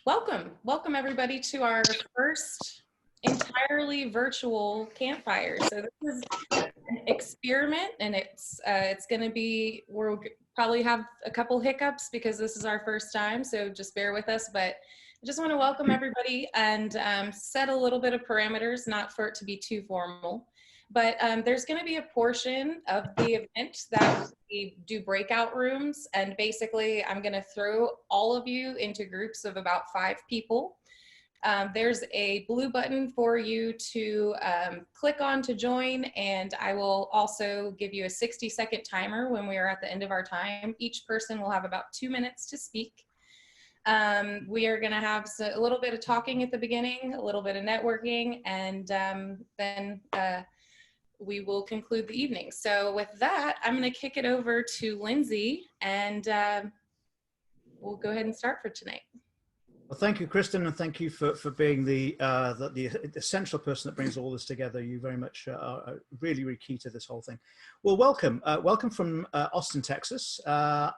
Welcome everybody to our first entirely virtual campfire. So this is an experiment, and it's going to be, we'll probably have a couple hiccups because this is our first time, so just bear with us. But I just want to welcome everybody and set a little bit of parameters, not for it to be too formal. But there's going to be a portion of the event that we do breakout rooms, and basically I'm going to throw all of you into groups of about 5 people. There's a blue button for you to click on to join, and I will also give you a 60-second timer when we are at the end of our time. Each person will have about 2 minutes to speak. We are going to have a little bit of talking at the beginning, a little bit of networking, and then we will conclude the evening. So with that, I'm going to kick it over to Lindsey, and we'll go ahead and start for tonight. Well, thank you, Kristen, and thank you for being the essential person that brings all this together. You very much are really, really key to this whole thing. Well, welcome from Austin, Texas.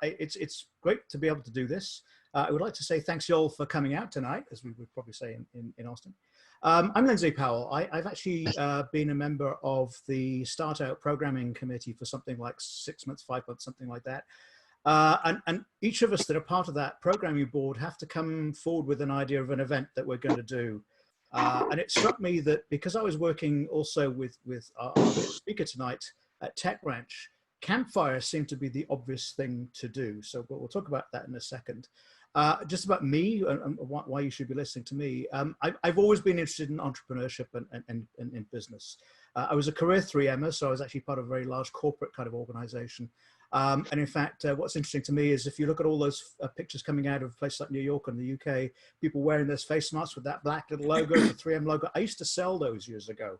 It's great to be able to do this. I would like to say thanks you all for coming out tonight, as we would probably say in Austin. I'm Lindsey Powell. I've actually been a member of the StartOut programming committee for something like 6 months, 5 months, something like that. And each of us that are part of that programming board have to come forward with an idea of an event that we're going to do. And it struck me that because I was working also with our speaker tonight at Tech Ranch, Campfire seemed to be the obvious thing to do. So we'll talk about that in a second. Just about me and why you should be listening to me. I've always been interested in entrepreneurship and in business. I was a career 3M'er, so I was actually part of a very large corporate kind of organization. And in fact, what's interesting to me is if you look at all those pictures coming out of places like New York and the UK, people wearing those face masks with that black little logo, the 3M logo. I used to sell those years ago.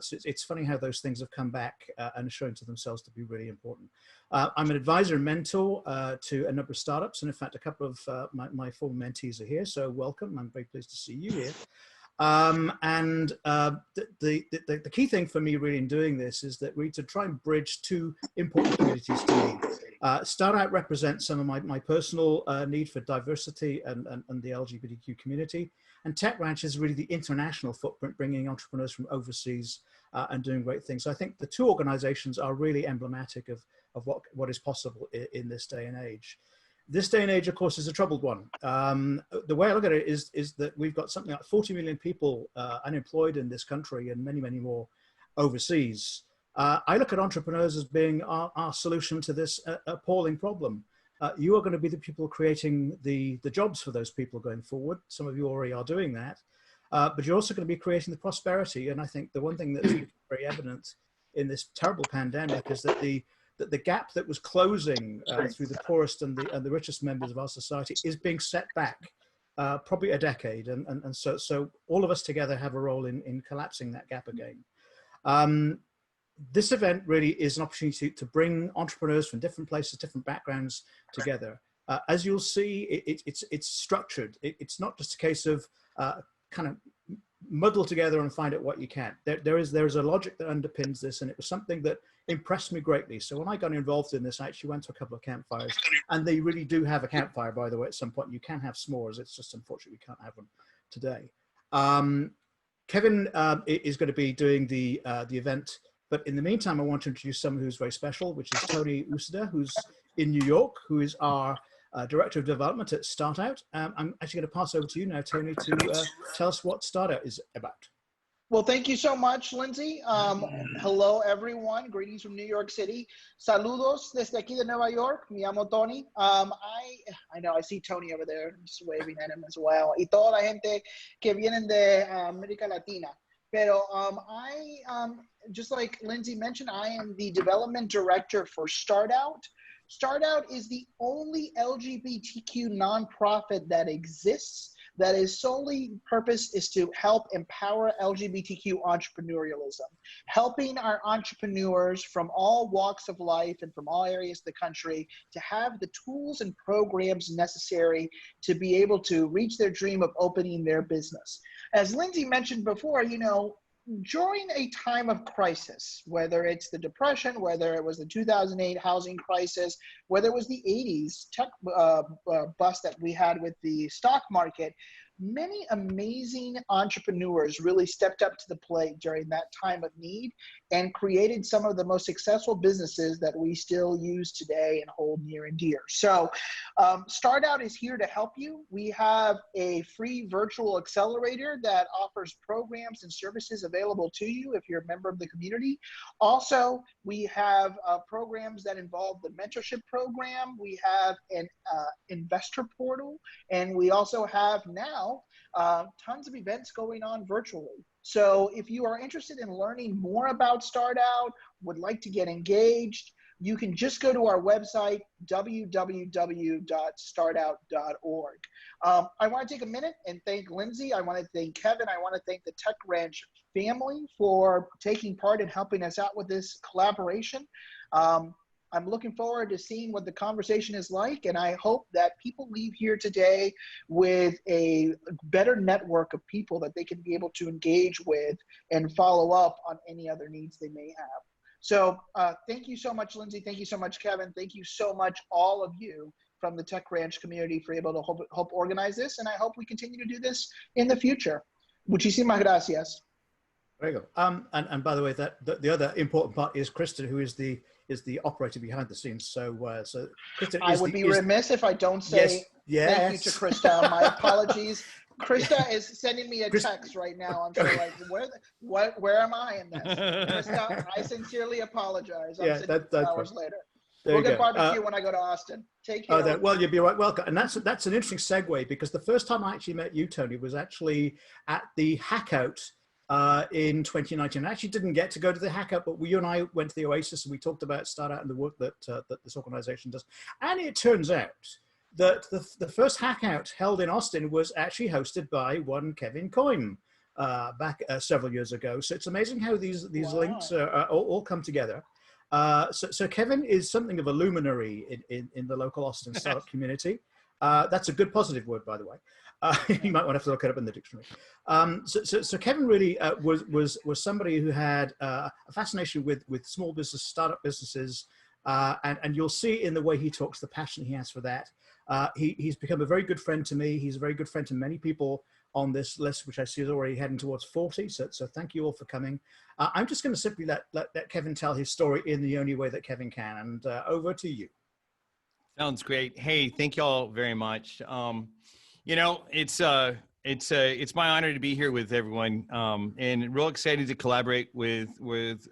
So it's funny how those things have come back and shown to themselves to be really important. I'm an advisor and mentor to a number of startups, and in fact, a couple of my former mentees are here, so welcome. I'm very pleased to see you here. The key thing for me really in doing this is that we need to try and bridge 2 important communities to me. StartOut represents some of my personal need for diversity and the LGBTQ community. And Tech Ranch is really the international footprint, bringing entrepreneurs from overseas and doing great things. So I think the 2 organizations are really emblematic of what is possible in this day and age. This day and age, of course, is a troubled one. The way I look at it is that we've got something like 40 million people unemployed in this country and many, many more overseas. I look at entrepreneurs as being our solution to this appalling problem. You are going to be the people creating the jobs for those people going forward. Some of you already are doing that, but you're also going to be creating the prosperity. And I think the one thing that's very evident in this terrible pandemic is that the gap that was closing through the poorest and the richest members of our society is being set back probably a decade. And so all of us together have a role in collapsing that gap again. This event really is an opportunity to bring entrepreneurs from different places, different backgrounds together. As you'll see, it's structured. It's not just a case of kind of muddle together and find out what you can. There is a logic that underpins this, and it was something that impressed me greatly. So when I got involved in this, I actually went to a couple of campfires, and they really do have a campfire, by the way, at some point. You can have s'mores. It's just unfortunate we can't have them today. Kevin is going to be doing the event. But in the meantime, I want to introduce someone who's very special, which is Tony Usada, who's in New York, who is our Director of Development at StartOut. I'm actually going to pass over to you now, Tony, to tell us what StartOut is about. Well, thank you so much, Lindsey. Hello, everyone. Greetings from New York City. Saludos desde aquí de Nueva York. Me llamo Tony. I know I see Tony over there. I'm just waving at him as well. Y toda la gente que vienen de América Latina. Pero just like Lindsey mentioned, I am the development director for StartOut. StartOut is the only LGBTQ nonprofit that exists that is solely purpose is to help empower LGBTQ entrepreneurialism, helping our entrepreneurs from all walks of life and from all areas of the country to have the tools and programs necessary to be able to reach their dream of opening their business. As Lindsey mentioned before, you know, during a time of crisis, whether it's the Depression, whether it was the 2008 housing crisis, whether it was the 80s tech bust that we had with the stock market, many amazing entrepreneurs really stepped up to the plate during that time of need and created some of the most successful businesses that we still use today and hold near and dear. So StartOut is here to help you. We have a free virtual accelerator that offers programs and services available to you if you're a member of the community. Also, we have programs that involve the mentorship program. We have an investor portal, and we also have now tons of events going on virtually. So if you are interested in learning more about StartOut, would like to get engaged, you can just go to our website, www.startout.org. I want to take a minute and thank Lindsey. I want to thank Kevin. I want to thank the Tech Ranch family for taking part in helping us out with this collaboration. I'm looking forward to seeing what the conversation is like, and I hope that people leave here today with a better network of people that they can be able to engage with and follow up on any other needs they may have. So thank you so much, Lindsey. Thank you so much, Kevin. Thank you so much, all of you from the Tech Ranch community, for able to help organize this, and I hope we continue to do this in the future. Muchísimas gracias. There you go. And by the way, the other important part is Kristen, who is the operator behind the scenes. So Kristen, I would be remiss if I don't say thank you to Krista. My apologies. Krista is sending me a text right now. I'm sure, like, where am I in this? Krista, I sincerely apologize. I'm sending hours later. We'll get barbecue when I go to Austin. Take care. Well, you'll be right welcome. And that's an interesting segue, because the first time I actually met you, Tony, was actually at the Hackout in 2019. I actually didn't get to go to the Hackout, but you and I went to the Oasis and we talked about StartOut and the work that this organization does. And it turns out that the first Hackout held in Austin was actually hosted by one Kevin Coyne back several years ago. So it's amazing how these links all come together. So Kevin is something of a luminary in the local Austin startup community. That's a good positive word, by the way. You might want to have to look it up in the dictionary. So Kevin really was somebody who had a fascination with small business, startup businesses, and you'll see in the way he talks the passion he has for that. He's become a very good friend to me. He's a very good friend to many people on this list, which I see is already heading towards 40. So thank you all for coming. I'm just going to simply let Kevin tell his story in the only way that Kevin can. And over to you. Sounds great. Hey, thank you all very much. You know, it's my honor to be here with everyone, and real excited to collaborate with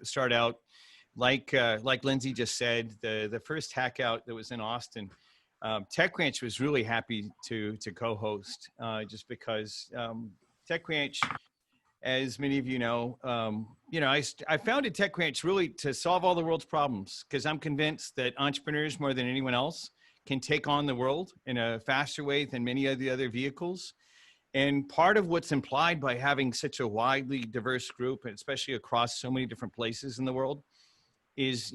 StartOut. Like Lindsey just said, the first Hackout that was in Austin, Tech Ranch was really happy to co-host, just because Tech Ranch, as many of you know, I founded Tech Ranch really to solve all the world's problems, because I'm convinced that entrepreneurs, more than anyone else, can take on the world in a faster way than many of the other vehicles. And part of what's implied by having such a widely diverse group, and especially across so many different places in the world, is,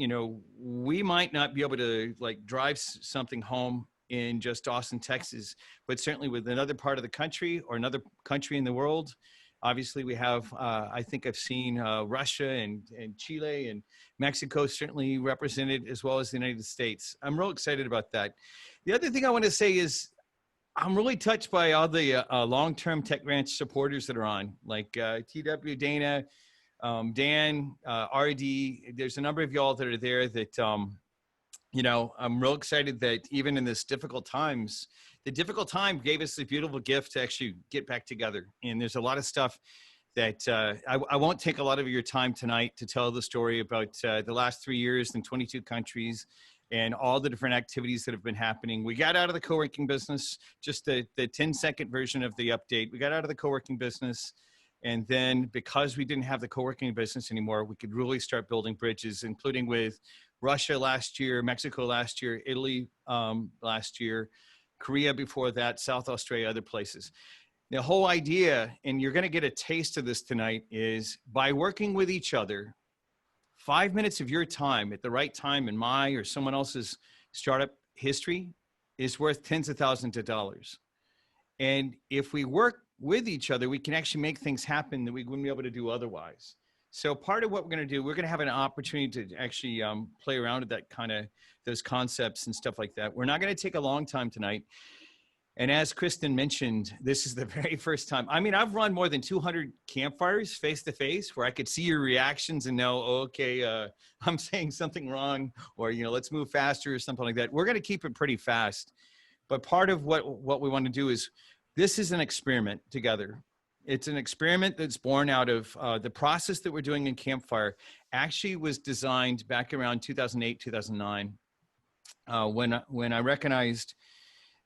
we might not be able to like drive something home in just Austin, Texas, but certainly with another part of the country or another country in the world. Obviously, we have, I think I've seen Russia and Chile and Mexico certainly represented, as well as the United States. I'm real excited about that. The other thing I want to say is I'm really touched by all the long-term Tech Ranch supporters that are on, like TW, Dana, Dan, RD. There's a number of y'all that are there that, I'm real excited that even in this difficult times, the difficult time gave us the beautiful gift to actually get back together. And there's a lot of stuff that I won't take a lot of your time tonight to tell the story about the last 3 years in 22 countries and all the different activities that have been happening. We got out of the co-working business, just the 10-second version of the update. We got out of the co-working business. And then because we didn't have the co-working business anymore, we could really start building bridges, including with Russia last year, Mexico last year, Italy last year, Korea before that, South Australia, other places. The whole idea, and you're going to get a taste of this tonight, is by working with each other, 5 minutes of your time at the right time in my or someone else's startup history is worth tens of thousands of dollars. And if we work with each other, we can actually make things happen that we wouldn't be able to do otherwise. So part of what we're going to do, we're going to have an opportunity to actually play around with that kind of those concepts and stuff like that. We're not going to take a long time tonight. And as Kristen mentioned, this is the very first time. I mean, I've run more than 200 campfires face to face where I could see your reactions and know, oh, okay, I'm saying something wrong, or, you know, let's move faster or something like that. We're going to keep it pretty fast. But part of what we want to do is, this is an experiment together. It's an experiment that's born out of the process that we're doing in Campfire. Actually was designed back around 2008, 2009, when I recognized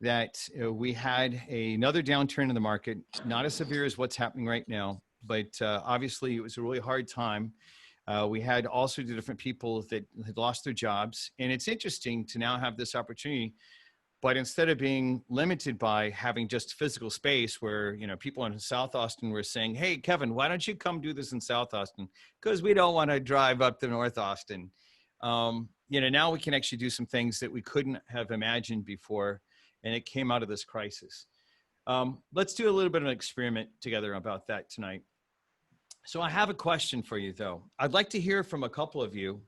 that we had another downturn in the market, not as severe as what's happening right now, but obviously it was a really hard time. We had all sorts of different people that had lost their jobs. And it's interesting to now have this opportunity, but instead of being limited by having just physical space where, you know, people in South Austin were saying, hey, Kevin, why don't you come do this in South Austin? Because we don't want to drive up to North Austin. You know, now we can actually do some things that we couldn't have imagined before. And it came out of this crisis. Let's do a little bit of an experiment together about that tonight. So I have a question for you, though. I'd like to hear from a couple of you.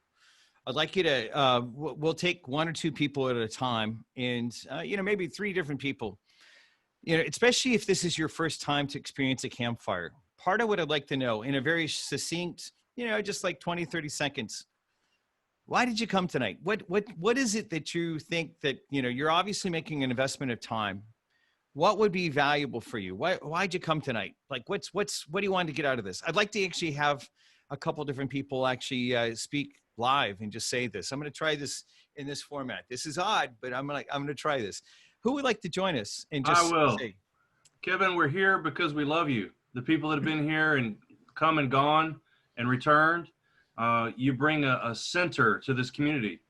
I'd like you to, we'll take one or two people at a time, and, you know, maybe 3 different people, you know, especially if this is your first time to experience a campfire. Part of what I'd like to know in a very succinct, you know, just like 20, 30 seconds, why did you come tonight? What is it that you think that, you know, you're obviously making an investment of time. What would be valuable for you? Why'd you come tonight? Like, what do you want to get out of this? I'd like to actually have a couple different people actually speak live and just say this. I'm going to try this in this format. This is odd, but I'm going to try this. Who would like to join us and just I will. say? Kevin, we're here because we love you. The people that have been here and come and gone and returned, you bring a center to this community,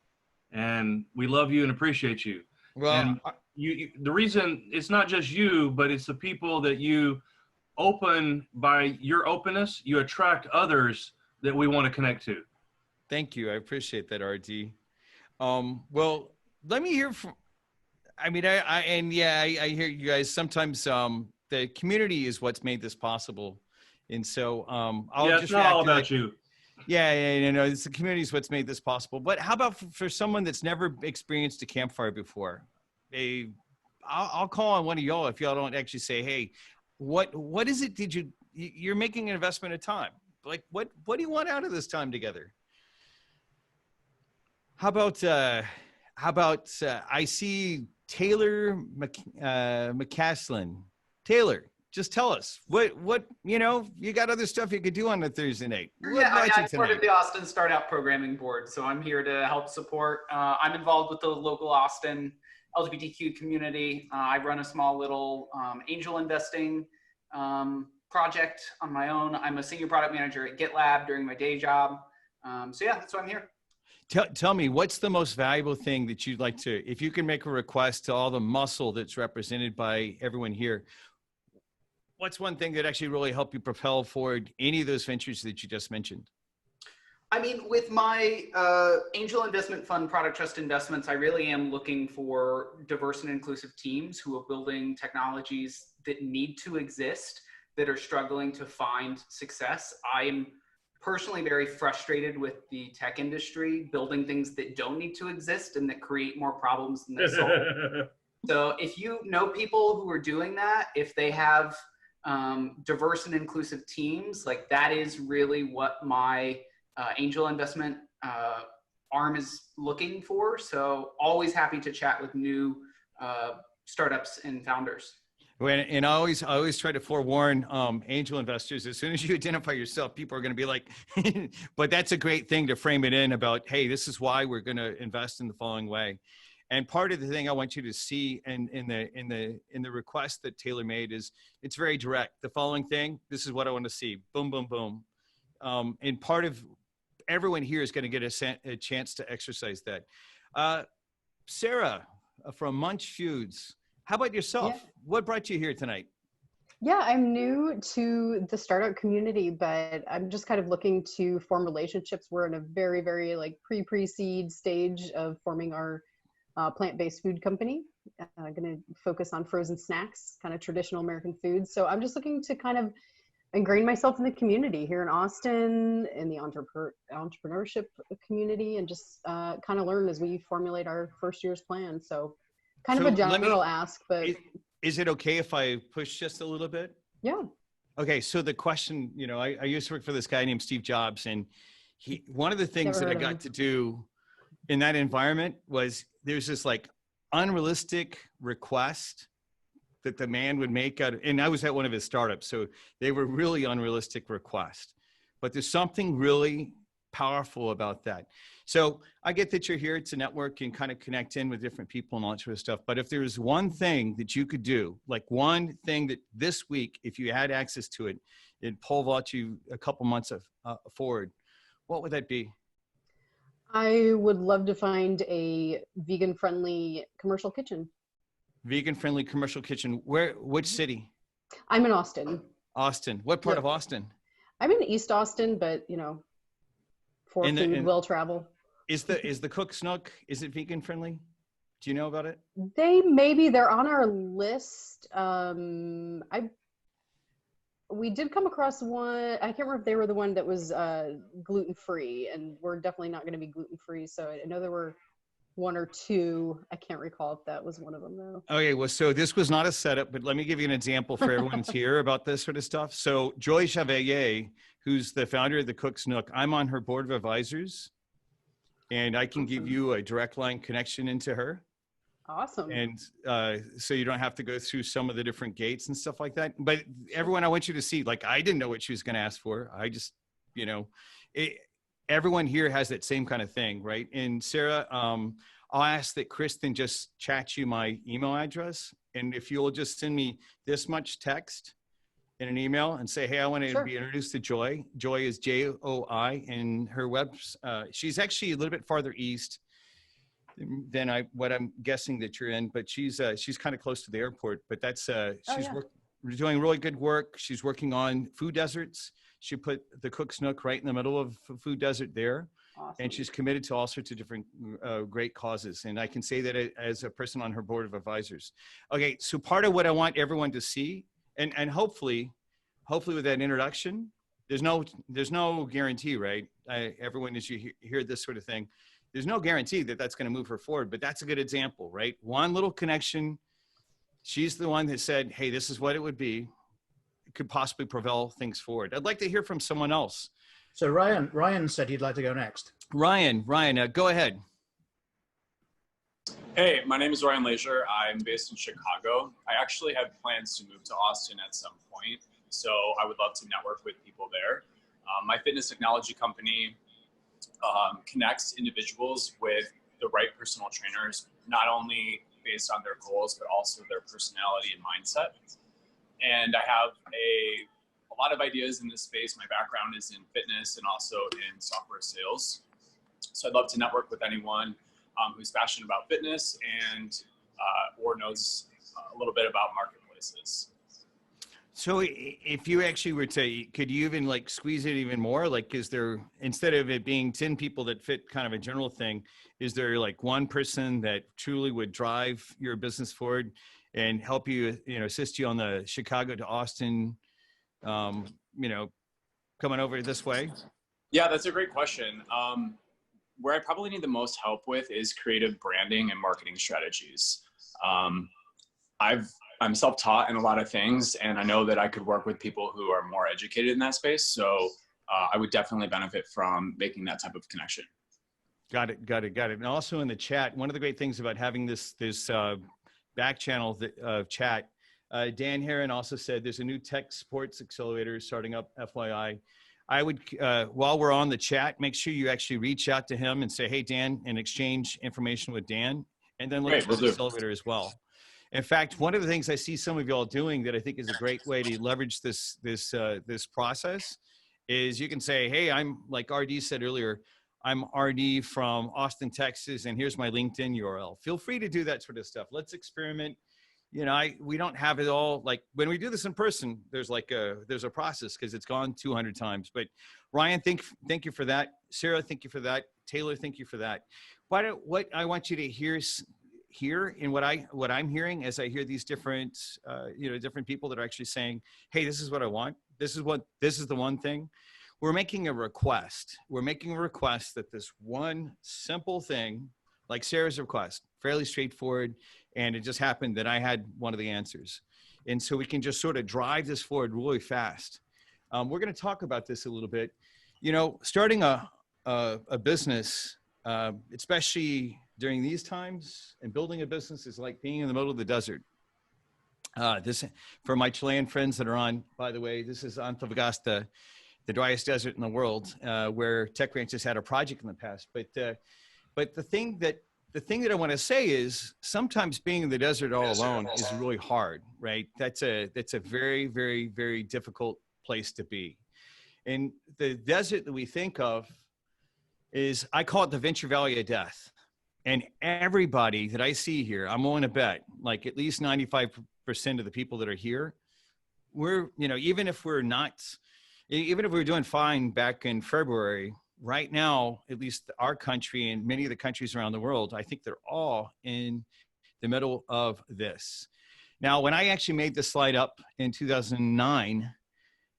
and we love you and appreciate you. Well, and the reason it's not just you, but it's the people that you open by your openness, you attract others that we want to connect to. Thank you. I appreciate that, RD. Well, let me hear from, I mean, I hear you guys. Sometimes the community is what's made this possible. And so it's not all about you. Yeah, no, it's the community is what's made this possible. But how about for someone that's never experienced a campfire before? I'll call on one of y'all if y'all don't actually say, hey, what is it you're making an investment of time? Like, what do you want out of this time together? How about I see Taylor McCaslin. Taylor, just tell us what you know. You got other stuff you could do on a Thursday night. I'm part of the Austin StartOut programming board, so I'm here to help support. I'm involved with the local Austin LGBTQ community. I run a small little angel investing project on my own. I'm a senior product manager at GitLab during my day job. So yeah, that's why I'm here. Tell me, what's the most valuable thing that you'd like to, if you can make a request to all the muscle that's represented by everyone here, what's one thing that actually really helped you propel forward any of those ventures that you just mentioned? I mean, with my angel investment fund, Product Trust Investments, I really am looking for diverse and inclusive teams who are building technologies that need to exist, that are struggling to find success. I am personally very frustrated with the tech industry building things that don't need to exist and that create more problems than they solve. So if you know people who are doing that, if they have diverse and inclusive teams, like that is really what my angel investment arm is looking for. So always happy to chat with new startups and founders. And I always try to forewarn angel investors, as soon as you identify yourself, people are going to be like, but that's a great thing to frame it in about, hey, this is why we're going to invest in the following way. And part of the thing I want you to see in the request that Taylor made is it's very direct. The following thing, this is what I want to see. Boom, boom, boom. And part of everyone here is going to get a chance to exercise that. Sarah from Munch Foods. How about yourself? Yeah. What brought you here tonight? Yeah, I'm new to the startup community, but I'm just kind of looking to form relationships. We're in a very, very like pre-seed stage of forming our plant-based food company. going to focus on frozen snacks, kind of traditional American foods. So I'm just looking to kind of ingrain myself in the community here in Austin, in the entrepreneurship community, and just kind of learn as we formulate our first year's plan. So kind of a general ask, but. Is it okay if I push just a little bit? Yeah. Okay. So the question, you know, I used to work for this guy named Steve Jobs, and one of the things that I got to do in that environment was there's this like unrealistic request that the man would make out of, and I was at one of his startups, so they were really unrealistic requests. But there's something really powerful about that. So I get that you're here to network and kind of connect in with different people and all that sort of stuff. But if there's one thing that you could do, like one thing that this week, if you had access to it, it'd pole vault you a couple months forward, what would that be? I would love to find a vegan-friendly commercial kitchen. Vegan-friendly commercial kitchen. Which city? I'm in Austin. Austin. What part of Austin? I'm in East Austin, but you know, for food will travel. Is the Cook's Nook, is it vegan-friendly? Do you know about it? They're on our list. We did come across one. I can't remember if they were the one that was gluten-free, and we're definitely not going to be gluten-free. So I know there were one or two. I can't recall if that was one of them though. Okay, well, so this was not a setup, but let me give you an example for everyone's here about this sort of stuff. So Joy Chevalier, who's the founder of the Cook's Nook, I'm on her board of advisors, and I can give you a direct line connection into her. Awesome. And so you don't have to go through some of the different gates and stuff like that. But everyone, I want you to see, like, I didn't know what she was going to ask for. I just, you know, everyone here has that same kind of thing, right? And Sarah, I'll ask that Kristen just chat you my email address. And if you'll just send me this much text in an email and say, hey, I want to be introduced to Joy. Joy is Joy, and her she's actually a little bit farther east than what I'm guessing that you're in, but she's kind of close to the airport. But that's she's doing really good work. She's working on food deserts. She put the Cook's Nook right in the middle of a food desert there. Awesome. And she's committed to all sorts of different great causes. And I can say that as a person on her board of advisors. Okay, so part of what I want everyone to see, and hopefully with that introduction, there's no guarantee, right? Everyone, as you hear this sort of thing, there's no guarantee that that's going to move her forward, but that's a good example, right? One little connection. She's the one that said, hey, this is what it would be. It could possibly propel things forward. I'd like to hear from someone else. So Ryan said he'd like to go next. Ryan, go ahead. Hey, my name is Ryan Leisure. I'm based in Chicago. I actually have plans to move to Austin at some point, so I would love to network with people there. My fitness technology company connects individuals with the right personal trainers, not only based on their goals, but also their personality and mindset. And I have a lot of ideas in this space. My background is in fitness and also in software sales. So I'd love to network with anyone who's passionate about fitness and or knows a little bit about marketplaces. So if you actually were to, could you even like squeeze it even more? Like, is there, instead of it being 10 people that fit kind of a general thing, is there like one person that truly would drive your business forward and help you, assist you on the Chicago to Austin, coming over this way? Yeah, that's a great question. Where I probably need the most help with is creative branding and marketing strategies. I'm self-taught in a lot of things, and I know that I could work with people who are more educated in that space. So I would definitely benefit from making that type of connection. Got it. And also in the chat, one of the great things about having this back channel chat, Dan Heron also said there's a new tech sports accelerator starting up, FYI. I would, while we're on the chat, make sure you actually reach out to him and say, hey, Dan, and exchange information with Dan, and then look at the accelerator as well. In fact, one of the things I see some of y'all doing that I think is a great way to leverage this process is you can say, hey, I'm, like RD said earlier, I'm RD from Austin, Texas, and here's my LinkedIn URL. Feel free to do that sort of stuff. Let's experiment. We don't have it all. Like when we do this in person, there's a process because it's gone 200 times. But Ryan, thank you for that. Sarah, thank you for that. Taylor, thank you for that. What I want you to here in what I'm hearing as I hear these different, different people that are actually saying, hey, this is what I want. This is the one thing. We're making a request. We're making a request that this one simple thing, like Sarah's request, fairly straightforward. And it just happened that I had one of the answers. And so we can just sort of drive this forward really fast. We're going to talk about this a little bit. Starting a business, especially during these times, and building a business is like being in the middle of the desert. This, for my Chilean friends that are on, by the way, this is Antofagasta, the driest desert in the world, where Tech Ranch has had a project in the past. But the thing that I want to say is sometimes being in the desert all alone is really hard, right? That's a very, very, very difficult place to be. And the desert that we think of is, I call it the Venture Valley of Death. And everybody that I see here, I'm willing to bet, like at least 95% of the people that are here, we're, even if we're doing fine back in February, right now, at least our country and many of the countries around the world, I think they're all in the middle of this. Now, when I actually made this slide up in 2009,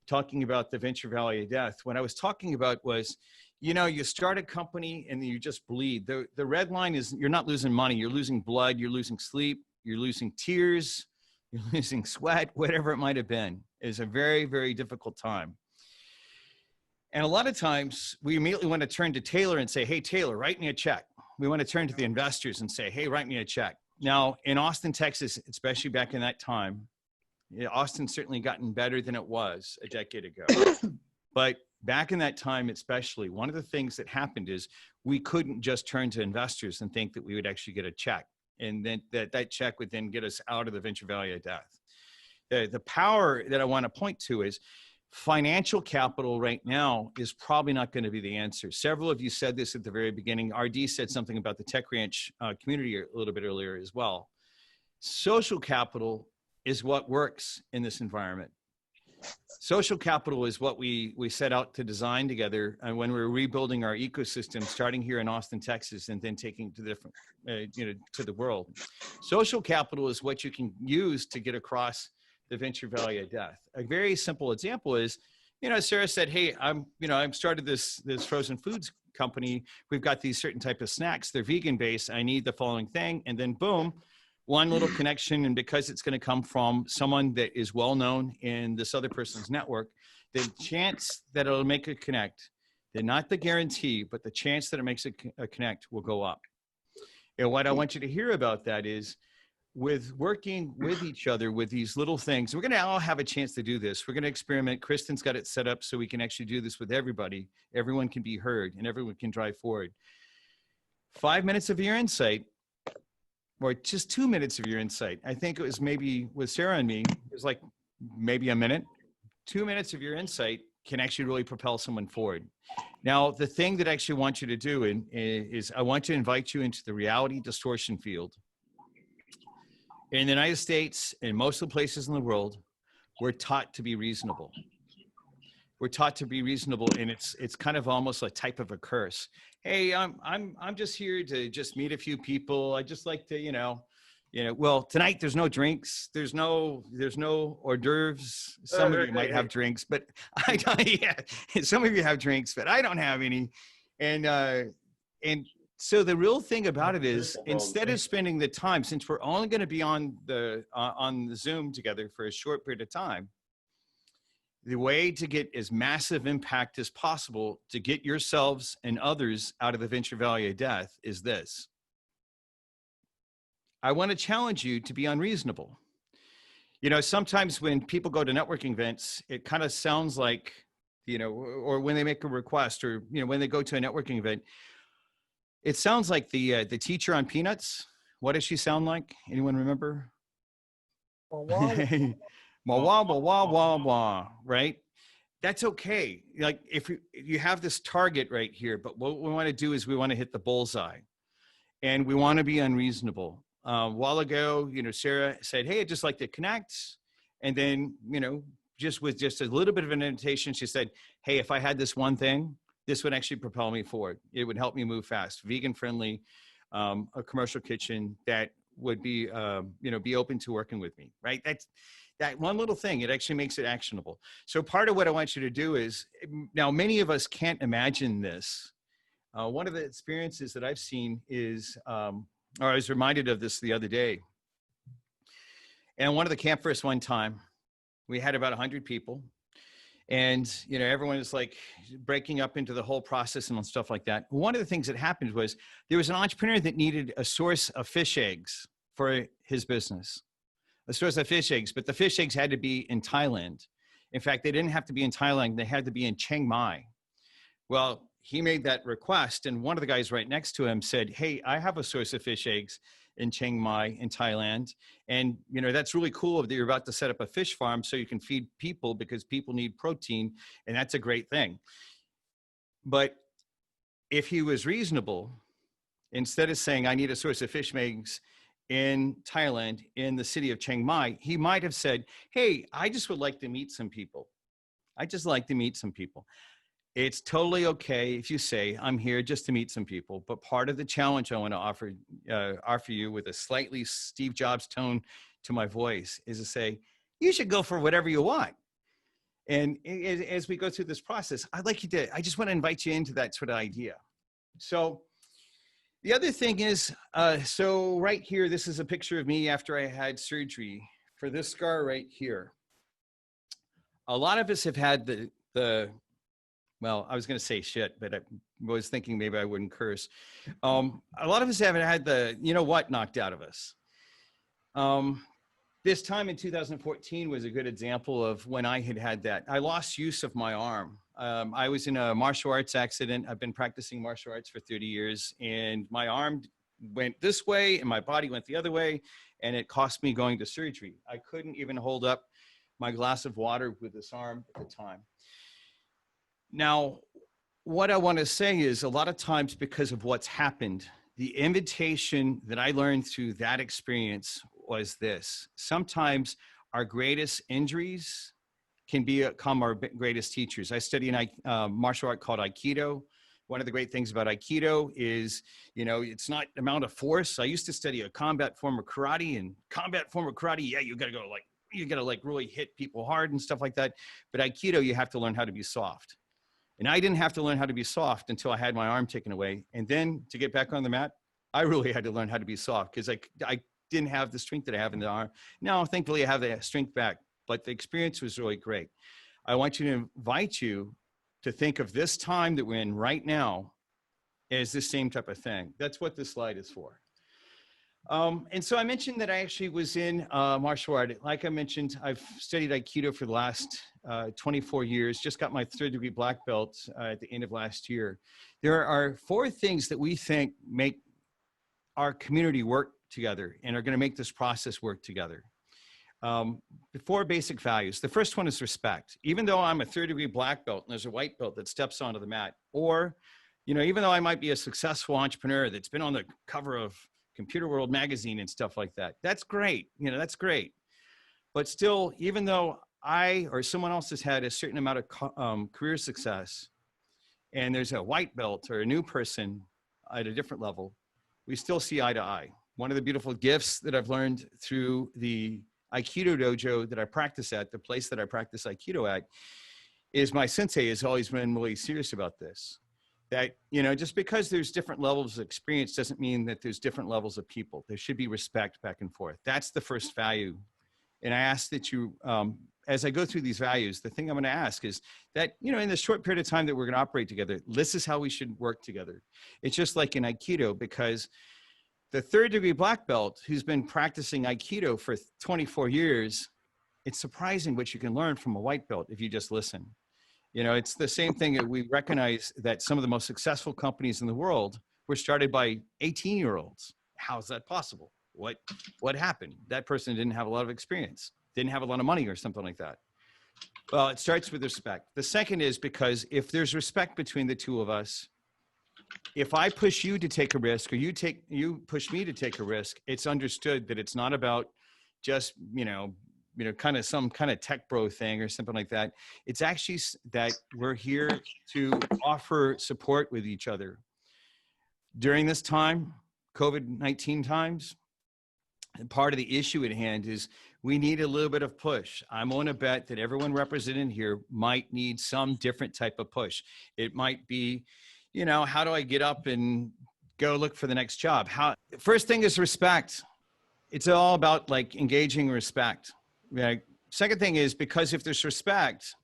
talking about the Venture Valley of Death, what I was talking about was, you start a company and you just bleed. The red line is you're not losing money, you're losing blood, you're losing sleep, you're losing tears, you're losing sweat, whatever it might have been. It's a very, very difficult time. And a lot of times we immediately want to turn to Taylor and say, hey, Taylor, write me a check. We want to turn to the investors and say, hey, write me a check. Now, in Austin, Texas, especially back in that time, Austin's certainly gotten better than it was a decade ago. But back in that time, especially, one of the things that happened is we couldn't just turn to investors and think that we would actually get a check. And then that check would then get us out of the Venture Valley of Death. The power that I want to point to is financial capital right now is probably not going to be the answer. Several of you said this at the very beginning. RD said something about the Tech Ranch community a little bit earlier as well. Social capital is what works in this environment. Social capital is what we set out to design together when we were rebuilding our ecosystem, starting here in Austin, Texas, and then taking to different, to the world. Social capital is what you can use to get across the Venture Valley of Death. A very simple example is, Sarah said, hey, I've started this frozen foods company. We've got these certain type of snacks. They're vegan based. I need the following thing. And then boom, one little connection. And because it's going to come from someone that is well-known in this other person's network, the chance that it'll make a connect, not the guarantee, but the chance that it makes a connect will go up. And what I want you to hear about that is, with working with each other with these little things, we're going to all have a chance to do this. We're going to experiment. Kristen's got it set up so we can actually do this with everybody. Everyone can be heard and everyone can drive forward. 5 minutes of your insight, or just 2 minutes of your insight. I think it was maybe with Sarah and me, it was like maybe a minute. 2 minutes of your insight can actually really propel someone forward. Now, the thing that I actually want you to do is I want to invite you into the reality distortion field. In the United States and most of the places in the world, we're taught to be reasonable. We're taught to be reasonable, and it's kind of almost a type of a curse. Hey, I'm just here to just meet a few people. I just like to, well, tonight there's no drinks. There's no hors d'oeuvres. Some of you might have drinks, but I don't. Yeah, some of you have drinks, but I don't have any. And so the real thing about it is, instead of spending the time, since we're only going to be on the Zoom together for a short period of time, the way to get as massive impact as possible to get yourselves and others out of the Venture Valley of Death is this. I want to challenge you to be unreasonable. Sometimes when people go to networking events, it kind of sounds like, or when they make a request, or, when they go to a networking event, it sounds like the teacher on Peanuts. What does she sound like? Anyone remember? Wah, wah, wah, wah, wah, right? That's okay. Like if you have this target right here, but what we want to do is we want to hit the bullseye, and we want to be unreasonable. A while ago, Sarah said, hey, I'd just like to connect. And then, just with just a little bit of an invitation, she said, hey, if I had this one thing, this would actually propel me forward. It would help me move fast. Vegan friendly, a commercial kitchen that would be, be open to working with me, right? That's that one little thing. It actually makes it actionable. So part of what I want you to do is, now many of us can't imagine this. One of the experiences that I've seen is, or I was reminded of this the other day. And one of the campfires one time, we had about 100 people. And, everyone is like breaking up into the whole process and stuff like that. One of the things that happened was there was an entrepreneur that needed a source of fish eggs for his business, a source of fish eggs, but the fish eggs had to be in Thailand. In fact, they didn't have to be in Thailand. They had to be in Chiang Mai. Well, he made that request, and one of the guys right next to him said, hey, I have a source of fish eggs in Chiang Mai in Thailand. And, that's really cool that you're about to set up a fish farm so you can feed people because people need protein. And that's a great thing. But if he was reasonable, instead of saying, I need a source of fish eggs in Thailand, in the city of Chiang Mai, he might have said, hey, I just would like to meet some people. I just like to meet some people. It's totally okay if you say, I'm here just to meet some people. But part of the challenge I want to offer you with a slightly Steve Jobs tone to my voice is to say, you should go for whatever you want. And as we go through this process, I just want to invite you into that sort of idea. So the other thing is, so right here, this is a picture of me after I had surgery for this scar right here. A lot of us have had well, I was going to say shit, but I was thinking maybe I wouldn't curse. A lot of us haven't had the, knocked out of us. This time in 2014 was a good example of when I had that. I lost use of my arm. I was in a martial arts accident. I've been practicing martial arts for 30 years, and my arm went this way and my body went the other way, and it cost me going to surgery. I couldn't even hold up my glass of water with this arm at the time. Now, what I want to say is a lot of times because of what's happened, the invitation that I learned through that experience was this. Sometimes our greatest injuries can become our greatest teachers. I study a martial art called Aikido. One of the great things about Aikido is, it's not amount of force. I used to study a combat form of karate, and combat form of karate, yeah, you got to really hit people hard and stuff like that. But Aikido, you have to learn how to be soft. And I didn't have to learn how to be soft until I had my arm taken away. And then to get back on the mat, I really had to learn how to be soft because I didn't have the strength that I have in the arm. Now, thankfully, I have the strength back, but the experience was really great. I want you to invite you to think of this time that we're in right now as the same type of thing. That's what this slide is for. And so I mentioned that I actually was in martial art. Like I mentioned, I've studied Aikido for the last 24 years, just got my 3rd degree black belt at the end of last year. There are 4 things that we think make our community work together and are going to make this process work together. 4 basic values. The first one is respect. Even though I'm a 3rd degree black belt and there's a white belt that steps onto the mat, or, even though I might be a successful entrepreneur that's been on the cover of Computer World magazine and stuff like that. That's great. That's great. But still, even though I or someone else has had a certain amount of career success, and there's a white belt or a new person at a different level, we still see eye to eye. One of the beautiful gifts that I've learned through the Aikido dojo that I practice at, the place that I practice Aikido at, is my sensei has always been really serious about this. That, just because there's different levels of experience doesn't mean that there's different levels of people. There should be respect back and forth. That's the first value. And I ask that you, as I go through these values, the thing I'm going to ask is that, in the short period of time that we're going to operate together, this is how we should work together. It's just like in Aikido, because the 3rd degree black belt who's been practicing Aikido for 24 years, it's surprising what you can learn from a white belt if you just listen. It's the same thing that we recognize that some of the most successful companies in the world were started by 18-year-olds. How is that possible? What happened? That person didn't have a lot of experience, didn't have a lot of money or something like that. Well, it starts with respect. The second is because if there's respect between the two of us, if I push you to take a risk or you push me to take a risk, it's understood that it's not about just, kind of some kind of tech bro thing or something like that. It's actually that we're here to offer support with each other. During this time, COVID-19 times, And part of the issue at hand is we need a little bit of push. I'm on a bet that everyone represented here might need some different type of push. It might be, you know, how do I get up and go look for the next job? First thing is respect. It's all about like engaging respect. Right? Second thing is, because if there's respect,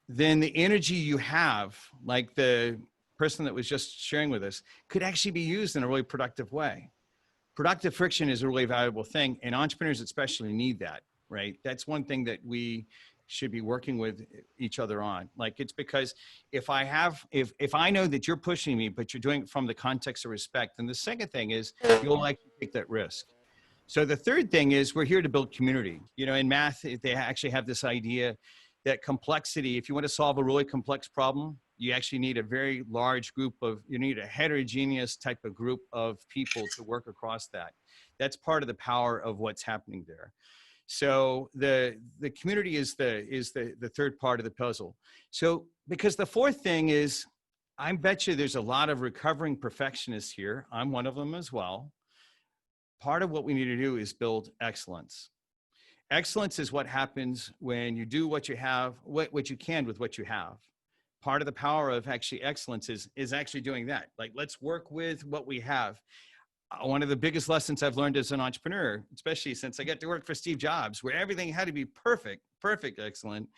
then the energy you have, like the person that was just sharing with us, could actually be used in a really productive way. Productive friction is a really valuable thing, and entrepreneurs especially need that, right? That's one thing that we should be working with each other on. Like, it's because if I know that you're pushing me, but you're doing it from the context of respect, then the second thing is you'll like to take that risk. So the third thing is we're here to build community. You know, in math, they actually have this idea that complexity, if you want to solve a really complex problem, you actually need a very large group you need a heterogeneous type of group of people to work across that. That's part of the power of what's happening there. So the community is the third part of the puzzle. So, because the fourth thing is, I bet you there's a lot of recovering perfectionists here. I'm one of them as well. Part of what we need to do is build excellence. Excellence is what happens when you do what you have, what you can with what you have. Part of the power of actually excellence is actually doing that. Like, let's work with what we have. One of the biggest lessons I've learned as an entrepreneur, especially since I got to work for Steve Jobs, where everything had to be perfect, excellent,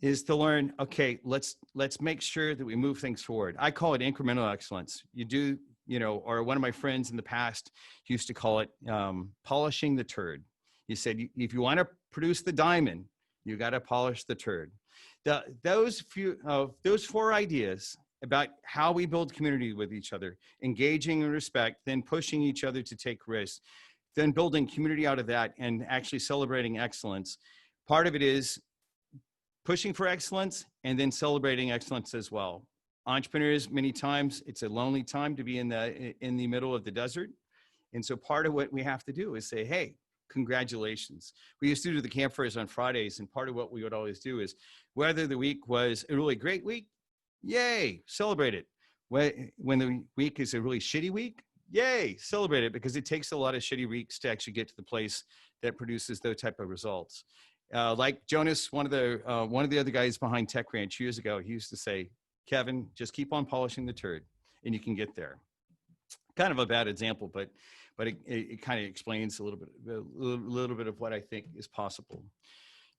is to learn, okay, let's make sure that we move things forward. I call it incremental excellence. Or one of my friends in the past used to call it polishing the turd. He said, if you want to produce the diamond, you got to polish the turd. Those four ideas about how we build community with each other, engaging in respect, then pushing each other to take risks, then building community out of that and actually celebrating excellence. Part of it is pushing for excellence and then celebrating excellence as well. Entrepreneurs, many times, it's a lonely time to be in the middle of the desert. And so part of what we have to do is say, hey, congratulations. We used to do the campfires on Fridays, and part of what we would always do is, whether the week was a really great week, yay, celebrate it. When the week is a really shitty week, yay, celebrate it, because it takes a lot of shitty weeks to actually get to the place that produces those type of results. Like Jonas, one of the other guys behind Tech Ranch years ago, he used to say, Kevin, just keep on polishing the turd and you can get there. Kind of a bad example, but it kind of explains a little bit of what I think is possible.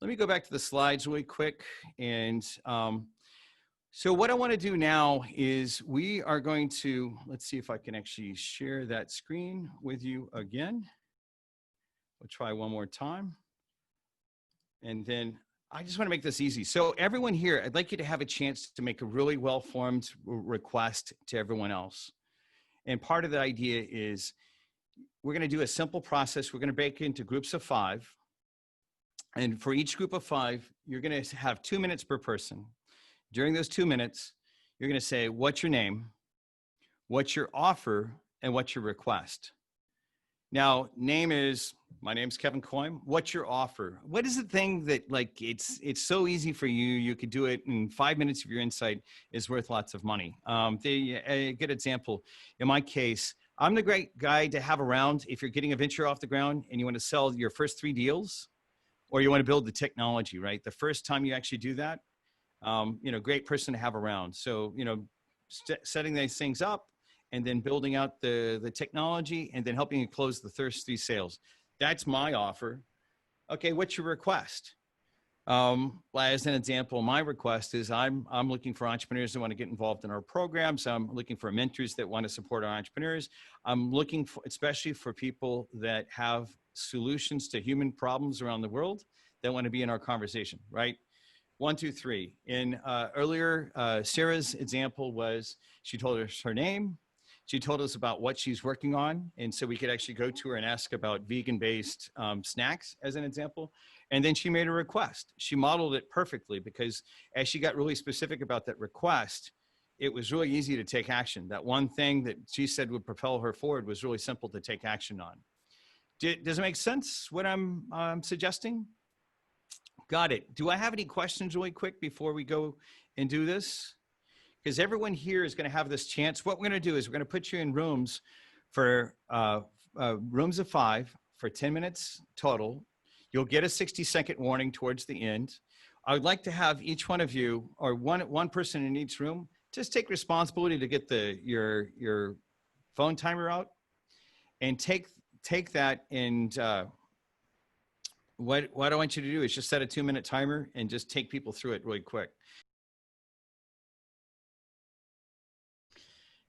Let me go back to the slides really quick. And so what I want to do now is we are going to, let's see if I can actually share that screen with you again. We'll try one more time. And then I just want to make this easy. So everyone here, I'd like you to have a chance to make a really well-formed request to everyone else. And part of the idea is we're going to do a simple process. We're going to break into groups of 5. And for each group of 5, you're going to have 2 minutes per person. During those 2 minutes, you're going to say, what's your name, what's your offer, and what's your request. Now, my name's Kevin Coyne. What's your offer? What is the thing that, like, it's so easy for you, you could do it in 5 minutes of your insight is worth lots of money. A good example, in my case, I'm the great guy to have around if you're getting a venture off the ground and you want to sell your first 3 deals, or you want to build the technology, right? The first time you actually do that, great person to have around. So, setting these things up and then building out the technology and then helping you close the first 3 sales. That's my offer. Okay, what's your request? As an example, my request is I'm looking for entrepreneurs that want to get involved in our programs. I'm looking for mentors that want to support our entrepreneurs. I'm looking for, especially for people that have solutions to human problems around the world that want to be in our conversation, right? 1, 2, 3. In earlier, Sarah's example was she told us her name. She told us about what she's working on. And so we could actually go to her and ask about vegan-based snacks as an example. And then she made a request. She modeled it perfectly because as she got really specific about that request, it was really easy to take action. That one thing that she said would propel her forward was really simple to take action on. Does it make sense what I'm suggesting? Got it. Do I have any questions really quick before we go and do this? Because everyone here is going to have this chance. What we're going to do is we're going to put you in rooms for rooms of 5 for 10 minutes total. You'll get a 60-second warning towards the end. I would like to have each one of you, or one person in each room, just take responsibility to get your phone timer out and take that, and what I want you to do is just set a 2-minute timer and just take people through it really quick.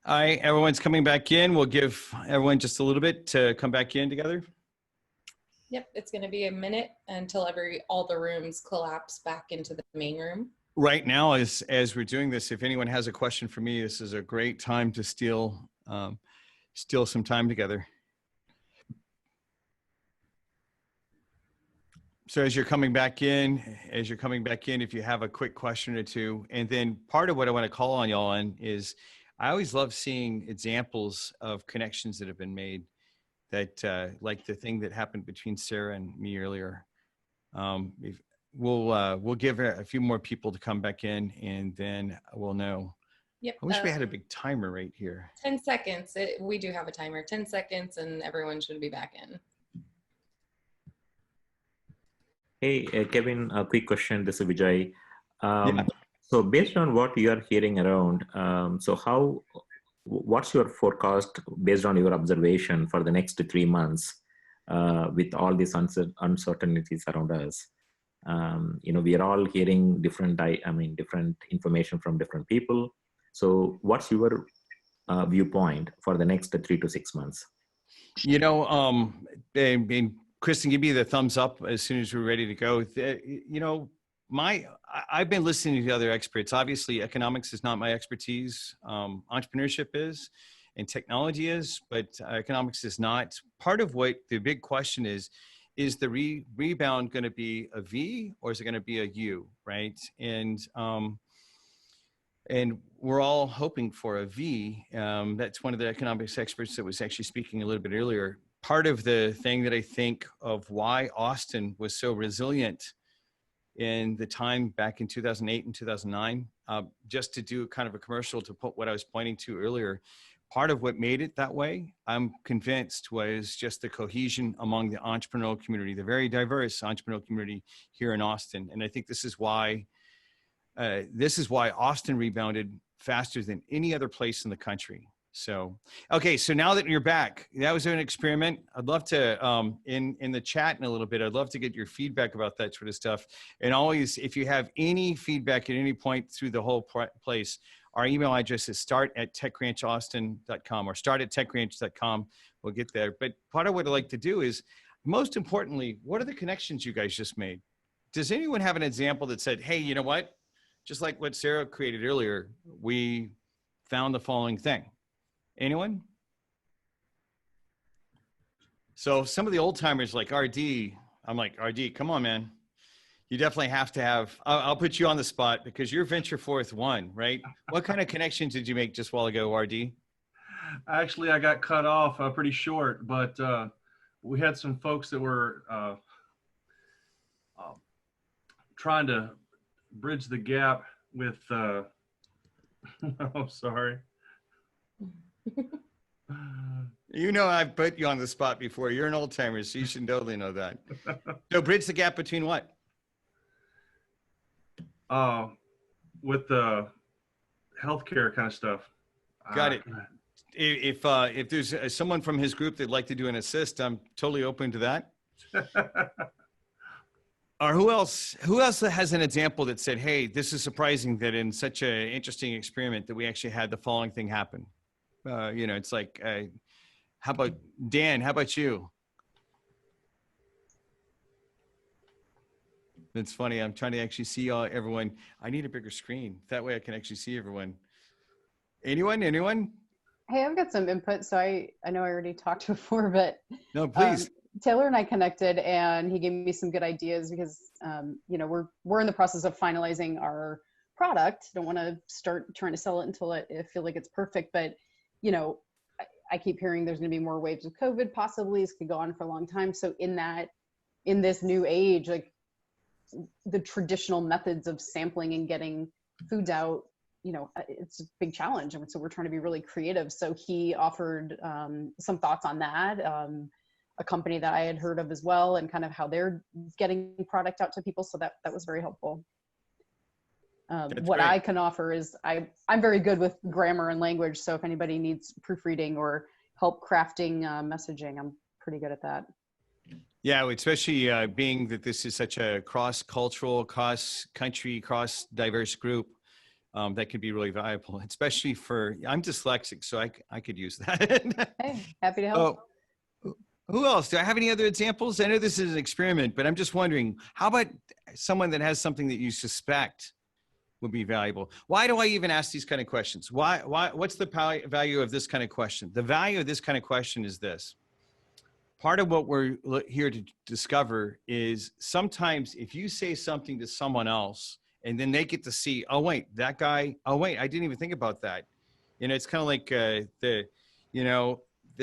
All right, everyone's coming back in. We'll give everyone just a little bit to come back in together. Yep, it's going to be a minute until all the rooms collapse back into the main room. Right now, as we're doing this, if anyone has a question for me, this is a great time to steal some time together. So as you're coming back in, if you have a quick question or two, and then part of what I want to call on y'all on is, I always love seeing examples of connections that have been made, that like the thing that happened between Sarah and me earlier. We'll give a few more people to come back in, and then we'll know. Yep. I wish we had a big timer right here. 10 seconds. We do have a timer. 10 seconds, and everyone should be back in. Hey, Kevin, a quick question. This is Vijay. Yeah. So based on what you are hearing around, what's your forecast based on your observation for the next 3 months with all these uncertainties around us? We are all hearing different information from different people. So what's your viewpoint for the next 3 to 6 months? Kristen, give me the thumbs up as soon as we're ready to go. I've been listening to the other experts. Obviously, economics is not my expertise. Entrepreneurship is, and technology is, but economics is not. Part of what the big question is the rebound going to be a V or is it going to be a U, right? And we're all hoping for a V. That's one of the economics experts that was actually speaking a little bit earlier. Part of the thing that I think of why Austin was so resilient in the time back in 2008 and 2009, just to do kind of a commercial to put what I was pointing to earlier, part of what made it that way, I'm convinced, was just the cohesion among the entrepreneurial community, the very diverse entrepreneurial community here in Austin. And I think this is why Austin rebounded faster than any other place in the country. So, okay. So now that you're back, that was an experiment. I'd love to, in the chat in a little bit, I'd love to get your feedback about that sort of stuff. And always, if you have any feedback at any point through the whole place, our email address is start@techranchaustin.com or start@techranch.com. We'll get there. But part of what I'd like to do is, most importantly, what are the connections you guys just made? Does anyone have an example that said, hey, you know what? Just like what Sarah created earlier, we found the following thing. Anyone? So some of the old timers like RD, I'm like, RD, come on, man. You definitely have to have, I'll put you on the spot because you're Venture Forth 1, right? What kind of connections did you make just a while ago, RD? Actually, I got cut off pretty short, but we had some folks that were trying to bridge the gap with, oh, sorry. You know, I've put you on the spot before. You're an old timer, so you should totally know that. So bridge the gap between what? With the healthcare kind of stuff. Got it. If there's someone from his group that'd like to do an assist, I'm totally open to that. Or who else has an example that said, hey, this is surprising that in such an interesting experiment that we actually had the following thing happen? It's like, how about Dan? How about you? It's funny. I'm trying to actually see everyone. I need a bigger screen. That way I can actually see everyone. Anyone? Hey, I've got some input. So I know I already talked before, but no, please. Taylor and I connected and he gave me some good ideas because, we're in the process of finalizing our product. Don't want to start trying to sell it until I feel like it's perfect. But, I keep hearing there's going to be more waves of COVID, possibly. This could go on for a long time. So in this new age, like the traditional methods of sampling and getting foods out it's a big challenge. And so we're trying to be really creative. So he offered some thoughts on that, a company that I had heard of as well, and kind of how they're getting product out to people. So that was very helpful. What great. I can offer is I'm very good with grammar and language. So if anybody needs proofreading or help crafting messaging, I'm pretty good at that. Yeah, especially being that this is such a cross-cultural, cross-country, cross-diverse group, that could be really valuable, especially I'm dyslexic, so I could use that. Hey, happy to help. Oh, who else? Do I have any other examples? I know this is an experiment, but I'm just wondering, how about someone that has something that you suspect would be valuable? Why do I even ask these kind of questions? What's the value of this kind of question? The value of this kind of question is this. Part of what we're here to discover is sometimes if you say something to someone else and then they get to see, oh, wait, that guy, oh, wait, I didn't even think about that. It's kind of like the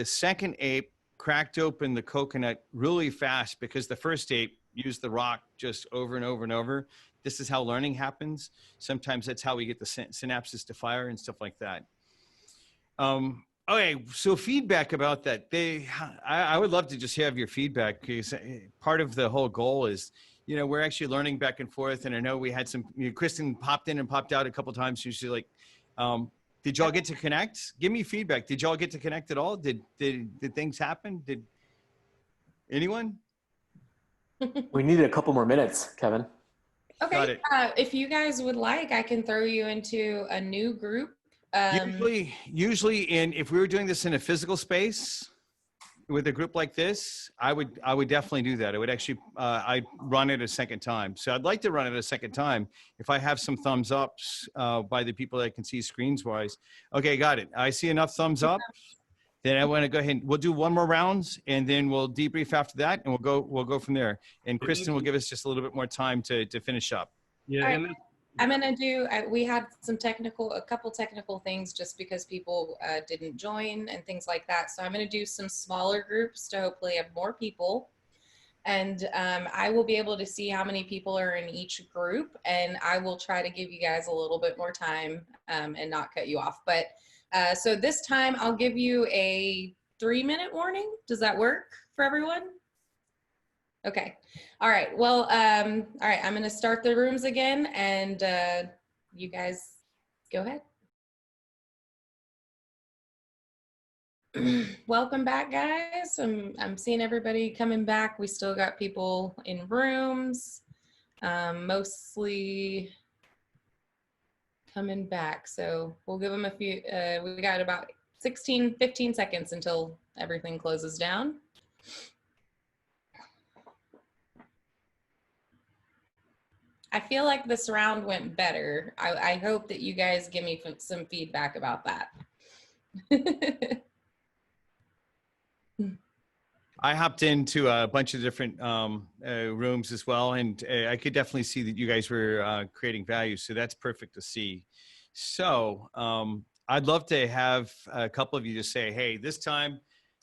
second ape cracked open the coconut really fast because the first ape used the rock just over and over and over. This is how learning happens. Sometimes that's how we get the synapses to fire and stuff like that. Okay, so feedback about that. I would love to just have your feedback, because part of the whole goal is, we're actually learning back and forth. And I know we had Kristen popped in and popped out a couple of times. She's like, did y'all get to connect? Give me feedback. Did y'all get to connect at all? Did things happen? Did anyone? We needed a couple more minutes, Kevin. Okay, if you guys would like, I can throw you into a new group. Usually if we were doing this in a physical space with a group like this, I would definitely do that. I would actually, I'd run it a second time. So I'd like to run it a second time. If I have some thumbs ups by the people that can see screens wise. Okay, got it. I see enough thumbs up. Then I want to go ahead and we'll do one more rounds, and then we'll debrief after that, and we'll go from there. And Kristen will give us just a little bit more time to finish up. Yeah. Right. I'm going to do, we had a couple technical things just because people didn't join and things like that. So I'm going to do some smaller groups to hopefully have more people. And I will be able to see how many people are in each group. And I will try to give you guys a little bit more time and not cut you off. But so this time I'll give you a 3-minute warning. Does that work for everyone? Okay. All right. Well, all right. I'm going to start the rooms again, and you guys go ahead. Welcome back, guys. I'm seeing everybody coming back. We still got people in rooms, mostly coming back. So we'll give them a few, we got about 15 seconds until everything closes down. I feel like this round went better. I hope that you guys give me some feedback about that. I hopped into a bunch of different rooms as well, and I could definitely see that you guys were creating value, so that's perfect to see. So I'd love to have a couple of you just say, hey, this time,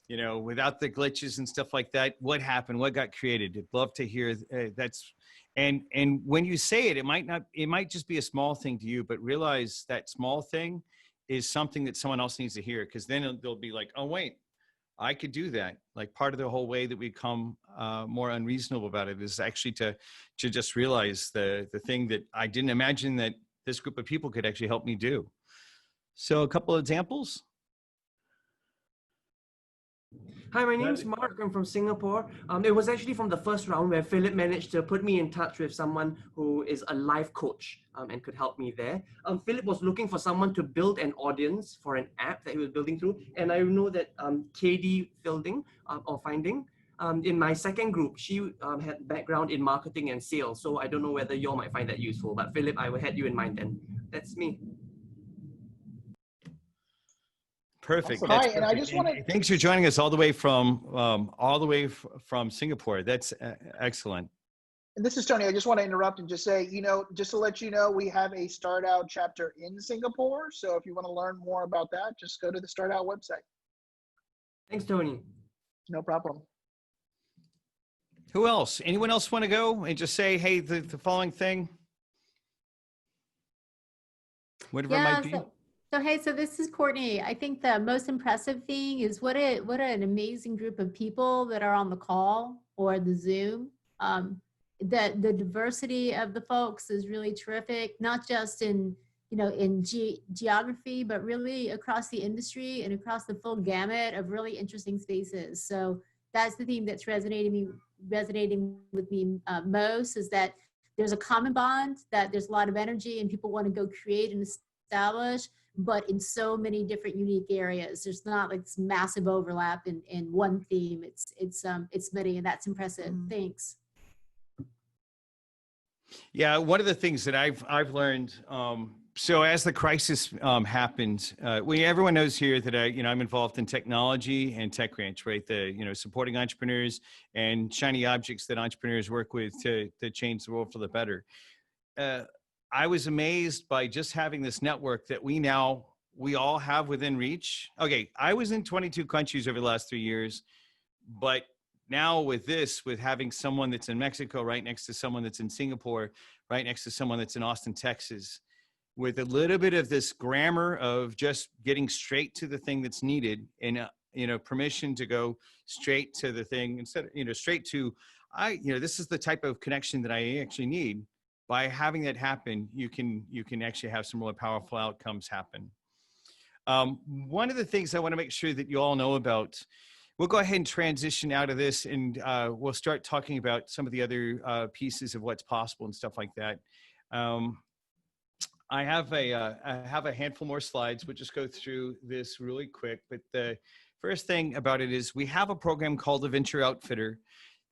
without the glitches and stuff like that, what happened? What got created? I'd love to hear that's. And when you say it, it might just be a small thing to you, but realize that small thing is something that someone else needs to hear, because then they'll be like, oh, wait, I could do that. Like part of the whole way that we become more unreasonable about it is actually to just realize the thing that I didn't imagine that this group of people could actually help me do. So a couple of examples. Hi, my name's Mark. I'm from Singapore. It was actually from the first round where Philip managed to put me in touch with someone who is a life coach and could help me there. Philip was looking for someone to build an audience for an app that he was building through. And I know that KD Finding, in my second group, she had background in marketing and sales. So I don't know whether you all might find that useful. But Philip, I will had you in mind then. That's me. Perfect. Awesome. Hi, and I just want to. Thanks for joining us all the way from Singapore. That's excellent. And this is Tony. I just want to interrupt and just say, just to let you know, we have a StartOut chapter in Singapore. So if you want to learn more about that, just go to the StartOut website. Thanks, Tony. No problem. Who else? Anyone else want to go and just say, hey, the following thing? whatever it might be. So hey, so this is Courtney. I think the most impressive thing is what an amazing group of people that are on the call or the Zoom. The diversity of the folks is really terrific, not just in geography, but really across the industry and across the full gamut of really interesting spaces. So that's the theme that's resonating with me most, is that there's a common bond, that there's a lot of energy and people want to go create and establish, but in so many different unique areas. There's not like this massive overlap in one theme. It's many, and that's impressive. Thanks. Yeah, one of the things that I've learned, so as the crisis happened, everyone knows here that I'm involved in technology and Tech Ranch, right? Supporting entrepreneurs and shiny objects that entrepreneurs work with to change the world for the better. I was amazed by just having this network that we all have within reach. Okay, I was in 22 countries over the last 3 years, but now with having someone that's in Mexico right next to someone that's in Singapore, right next to someone that's in Austin, Texas, with a little bit of this grammar of just getting straight to the thing that's needed, and permission to go straight to the thing instead of straight to this is the type of connection that I actually need. By having that happen, you can actually have some really powerful outcomes happen. One of the things I want to make sure that you all know about, we'll go ahead and transition out of this, and we'll start talking about some of the other pieces of what's possible and stuff like that. I have a handful more slides. We'll just go through this really quick. But the first thing about it is we have a program called the Venture Outfitter.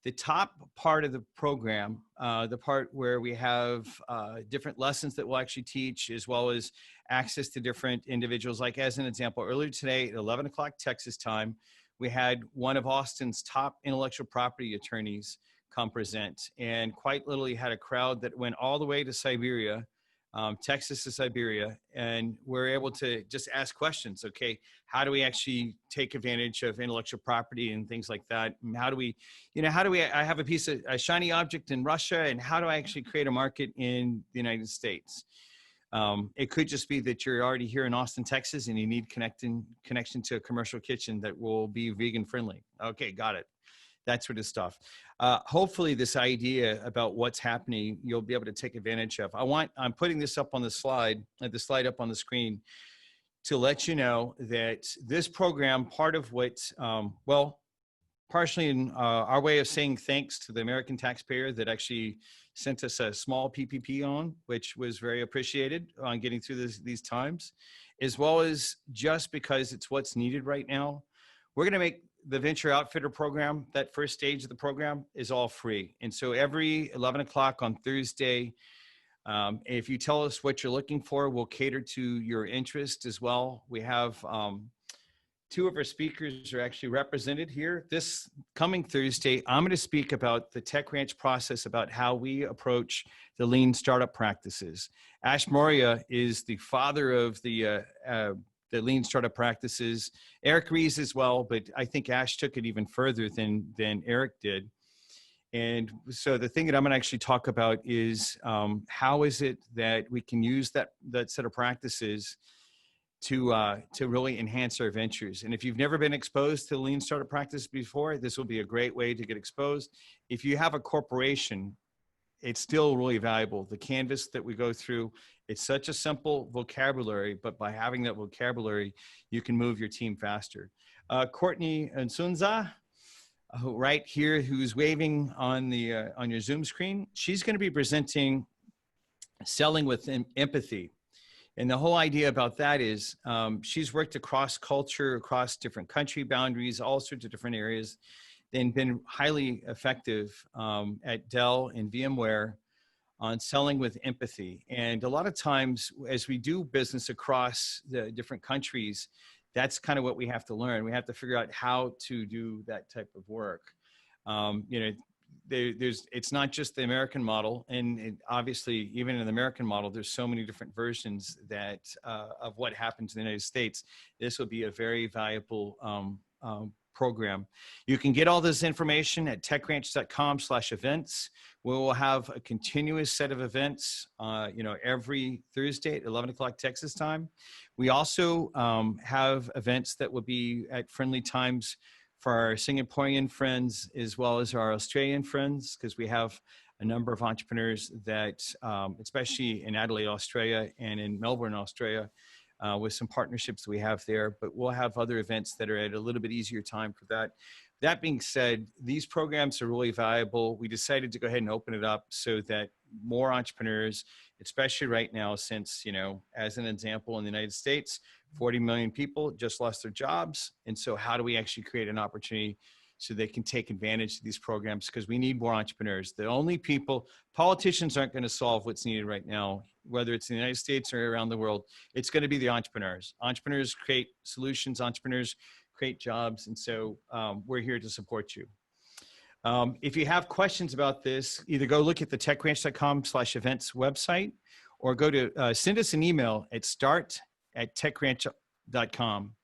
The top part of the program, the part where we have different lessons that we'll actually teach, as well as access to different individuals. Like as an example, earlier today at 11 o'clock Texas time, we had one of Austin's top intellectual property attorneys come present, and quite literally had a crowd that went all the way to Siberia, Texas to Siberia, and we're able to just ask questions. Okay, how do we actually take advantage of intellectual property and things like that? And how do we, I have a shiny object in Russia, and how do I actually create a market in the United States? It could just be that you're already here in Austin, Texas, and you need connection to a commercial kitchen that will be vegan friendly. Okay, got it. That sort of stuff. Hopefully this idea about what's happening, you'll be able to take advantage of. I'm putting this up on the slide up on the screen to let you know that this program, part of what, partially in our way of saying thanks to the American taxpayer that actually sent us a small PPP on, which was very appreciated on getting through these times, as well as just because it's what's needed right now. We're going to make the Venture Outfitter program, that first stage of the program, is all free. And so every 11 o'clock on Thursday, if you tell us what you're looking for, we'll cater to your interest as well. We have two of our speakers are actually represented here. This coming Thursday, I'm going to speak about the Tech Ranch process, about how we approach the lean startup practices. Ash Moria is the father of the lean startup practices. Eric Rees as well, but I think Ash took it even further than Eric did. And so the thing that I'm going to actually talk about is how is it that we can use that set of practices to really enhance our ventures. And if you've never been exposed to the lean startup practice before, this will be a great way to get exposed. If you have a corporation, it's still really valuable. The canvas that we go through, it's such a simple vocabulary, but by having that vocabulary, you can move your team faster. Courtney Nsunza, right here, who's waving on your Zoom screen, she's going to be presenting Selling with Empathy. And the whole idea about that is she's worked across culture, across different country boundaries, all sorts of different areas, and been highly effective at Dell and VMware on selling with empathy. And a lot of times as we do business across the different countries, that's kind of what we have to learn. We have to figure out how to do that type of work. It's not just the American model, and obviously even in the American model, there's so many different versions of what happens in the United States. This will be a very valuable program. You can get all this information at techranch.com/events. We will have a continuous set of events, every Thursday at 11 o'clock Texas time. We also have events that will be at friendly times for our Singaporean friends as well as our Australian friends, because we have a number of entrepreneurs that, especially in Adelaide, Australia, and in Melbourne, Australia, with some partnerships we have there, but we'll have other events that are at a little bit easier time for that. That being said, these programs are really valuable. We decided to go ahead and open it up so that more entrepreneurs, especially right now, since, as an example, in the United States, 40 million people just lost their jobs. And so how do we actually create an opportunity so they can take advantage of these programs? Because we need more entrepreneurs. The only people, politicians aren't going to solve what's needed right now, whether it's in the United States or around the world. It's going to be the entrepreneurs. Entrepreneurs create solutions, entrepreneurs create jobs. And so we're here to support you. If you have questions about this, either go look at the techranch.com/events website, or go to send us an email at start@techranch.com.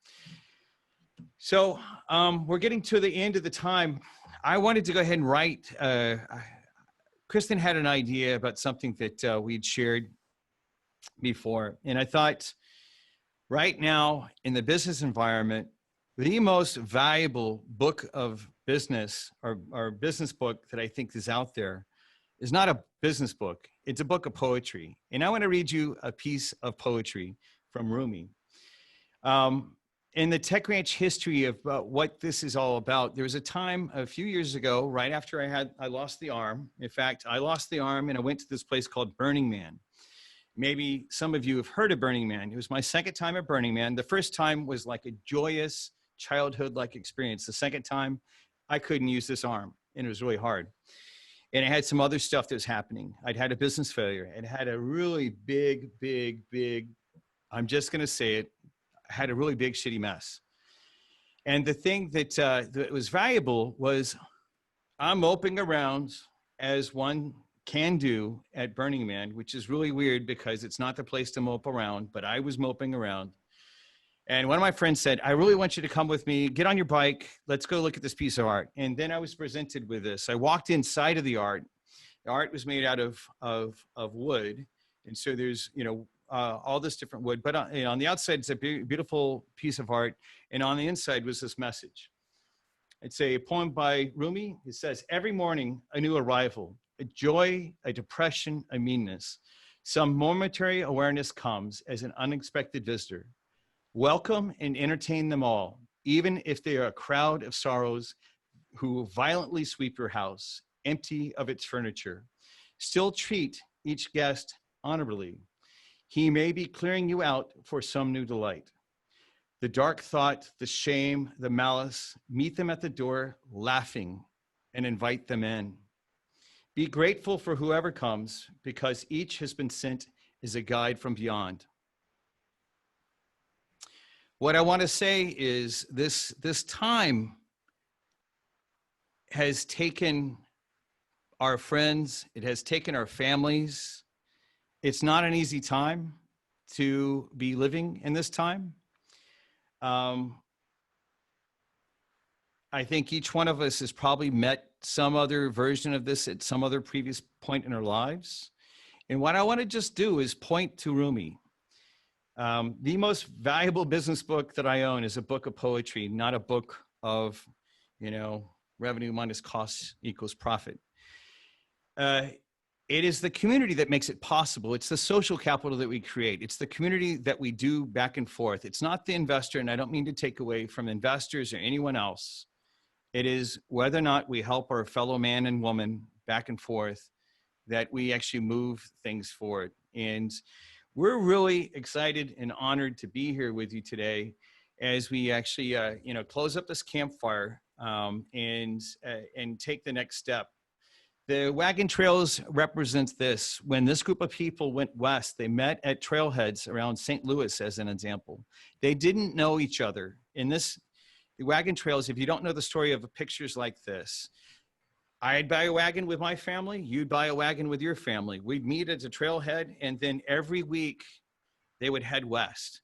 So we're getting to the end of the time. I wanted to go ahead and write. Kristen had an idea about something that we'd shared before. And I thought right now in the business environment, the most valuable book of business or business book that I think is out there is not a business book. It's a book of poetry. And I want to read you a piece of poetry from Rumi. In the Tech Ranch history of what this is all about, there was a time a few years ago, right after I lost the arm. In fact, I lost the arm and I went to this place called Burning Man. Maybe some of you have heard of Burning Man. It was my second time at Burning Man. The first time was like a joyous childhood-like experience. The second time, I couldn't use this arm and it was really hard. And I had some other stuff that was happening. I'd had a business failure. It had a really big, I'm just going to say it, I had a really big shitty mess. And the thing that was valuable was I'm moping around as one can do at Burning Man, which is really weird because it's not the place to mope around, but I was moping around. And one of my friends said, I really want you to come with me, get on your bike, let's go look at this piece of art. And then I was presented with this. I walked inside of the art. The art was made out of wood. And so there's, all this different wood, but on the outside, it's a beautiful piece of art. And on the inside was this message. It's a poem by Rumi. It says, every morning, a new arrival, a joy, a depression, a meanness. Some momentary awareness comes as an unexpected visitor. Welcome and entertain them all, even if they are a crowd of sorrows who violently sweep your house, empty of its furniture. Still treat each guest honorably. He may be clearing you out for some new delight. The dark thought, the shame, the malice, meet them at the door laughing and invite them in. Be grateful for whoever comes because each has been sent as a guide from beyond. What I want to say is this time has taken our friends, it has taken our families. It's not an easy time to be living in this time. I think each one of us has probably met some other version of this at some other previous point in our lives. And what I want to just do is point to Rumi. The most valuable business book that I own is a book of poetry, not a book of, revenue minus costs equals profit. It is the community that makes it possible. It's the social capital that we create. It's the community that we do back and forth. It's not the investor, and I don't mean to take away from investors or anyone else. It is whether or not we help our fellow man and woman back and forth that we actually move things forward. And we're really excited and honored to be here with you today as we actually, close up this campfire and take the next step. The wagon trails represents this. When this group of people went west, they met at trailheads around St. Louis, as an example. They didn't know each other. The wagon trails, if you don't know the story of pictures like this, I'd buy a wagon with my family, you'd buy a wagon with your family. We'd meet at a trailhead, and then every week they would head west.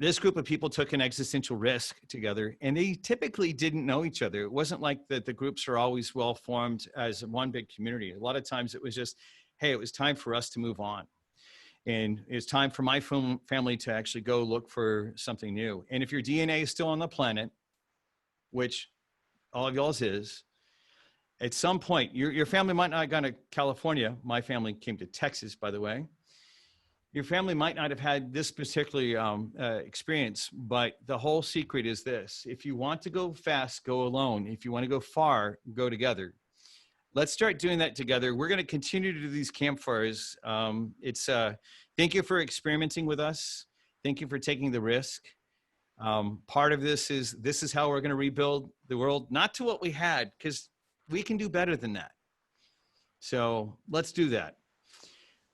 this group of people took an existential risk together, and they typically didn't know each other. It wasn't like that the groups are always well formed as one big community. A lot of times it was just, hey, it was time for us to move on. And it's time for my family to actually go look for something new. And if your DNA is still on the planet, which all of y'all's is, at some point, your family might not have gone to California. My family came to Texas, by the way. Your family might not have had this particular experience, but the whole secret is this. If you want to go fast, go alone. If you want to go far, go together. Let's start doing that together. We're going to continue to do these campfires. Thank you for experimenting with us. Thank you for taking the risk. Part of this is how we're going to rebuild the world, not to what we had, because we can do better than that. So let's do that.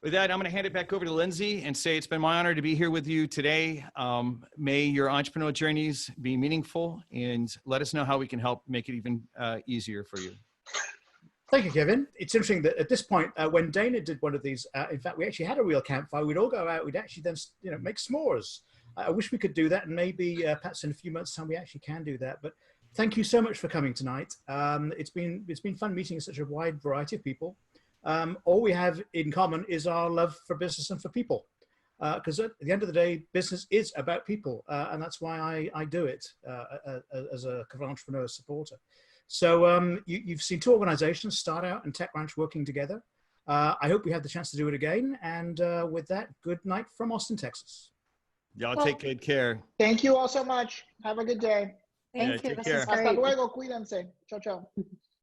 With that, I'm going to hand it back over to Lindsey and say it's been my honor to be here with you today. May your entrepreneurial journeys be meaningful, and let us know how we can help make it even easier for you. Thank you, Kevin. It's interesting that at this point, when Dana did one of these, in fact, we actually had a real campfire. We'd all go out. We'd actually then, make s'mores. I wish we could do that, and maybe perhaps in a few months' time we actually can do that. But thank you so much for coming tonight. It's been fun meeting such a wide variety of people. All we have in common is our love for business and for people. Because at the end of the day, business is about people, and that's why I do it as a entrepreneur supporter. So you've seen two organizations, StartOut and TechRanch, working together. I hope we have the chance to do it again. And with that, good night from Austin, Texas. Y'all take good care. Thank you all so much. Have a good day. Thank you. Take This care. is great. Hasta luego. Cuídense. Chao, chao.